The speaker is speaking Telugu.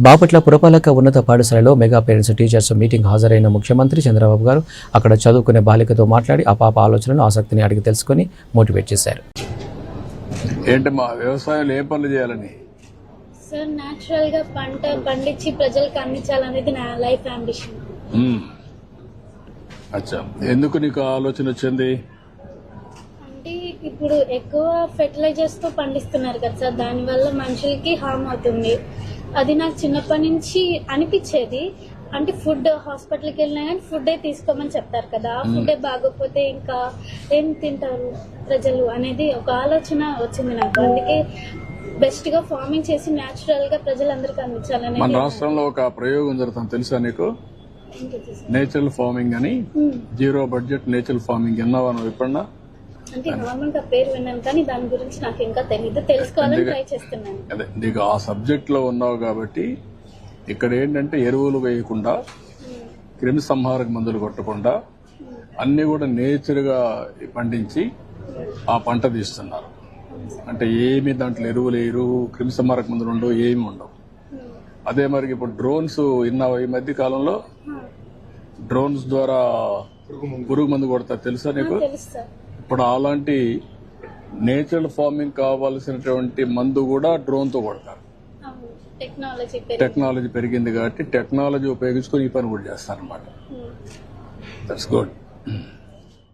బాపట్ల పురపాలక ఉన్నత పాఠశాలలో మెగా పేరెంట్స్ టీచర్స్ మీటింగ్ హాజరైన ముఖ్యమంత్రి చంద్రబాబు గారు అక్కడ చదువుకునే బాలికతో మాట్లాడి ఆ పాప ఆలోచనలను ఆసక్తిని అడిగి తెలుసుకుని మోటివేట్ చేశారు. ఏంటమ్మా వ్యవసాయంలో ఏ పనులు చేయాలని? సార్, న్యాచురల్ గా పంట పండించి ప్రజలకు అందించాలనేది నా లైఫ్ అంబిషన్. అచ్చా, ఎందుకు నీకు ఆలోచన వచ్చింది? అంటే ఇప్పుడు ఎక్కువ ఫెర్టిలైజర్స్ తో పండిస్తున్నారు కదా సార్, దానివల్ల మనుషులకి హార్మ్ అవుతుంది. అది నాకు చిన్నప్పటి నుంచి అనిపించేది. అంటే ఫుడ్ హాస్పిటల్కి వెళ్ళినా కానీ ఫుడ్ తీసుకోమని చెప్తారు కదా, ఆ ఫుడ్ బాగోకపోతే ఇంకా ఏం తింటారు ప్రజలు అనేది ఒక ఆలోచన వచ్చింది నాకు. అందుకే బెస్ట్ గా ఫార్మింగ్ చేసి న్యాచురల్ గా ప్రజలందరికీ అందించాలని. మన రాష్ట్రంలో ఒక ప్రయోగం జరుగుతుంది, తెలుసా నీకు? నేచురల్ ఫార్మింగ్ అని, జీరో బడ్జెట్ నేచురల్ ఫార్మింగ్. విన్నావా నువ్వు ఎప్పుడన్నా? అంటే నార్మల్ గా పేరు విన్నాను కానీ దాని గురించి నాకు ఇంకా తెలియదు, తెలుసుకోవాలని ట్రై చేస్తున్నాను. అదే, నీకు ఆ సబ్జెక్ట్ లో ఉన్నావు కాబట్టి ఇక్కడ ఏంటంటే ఎరువులు వేయకుండా, క్రిమి సంహారక మందులు కొట్టకుండా అన్ని కూడా నేచర్ గా పండించి ఆ పంట తీస్తున్నారు. అంటే ఏమి దాంట్లో ఎరువులు వేయరు, క్రిమి సంహారక మందులు ఉండవు, ఏమి ఉండవు. అదే మరి ఇప్పుడు డ్రోన్స్ విన్నావు? ఈ మధ్య కాలంలో డ్రోన్స్ ద్వారా పురుగు మందు కొడతారు, తెలుసా నీకు? ఇప్పుడు అలాంటి నేచురల్ ఫార్మింగ్ కావాల్సినటువంటి మందు కూడా డ్రోన్ తో కొడతారు. టెక్నాలజీ పెరిగింది కాబట్టి టెక్నాలజీ ఉపయోగించుకొని ఈ పని కూడా చేస్తారన్నమాట. That's good.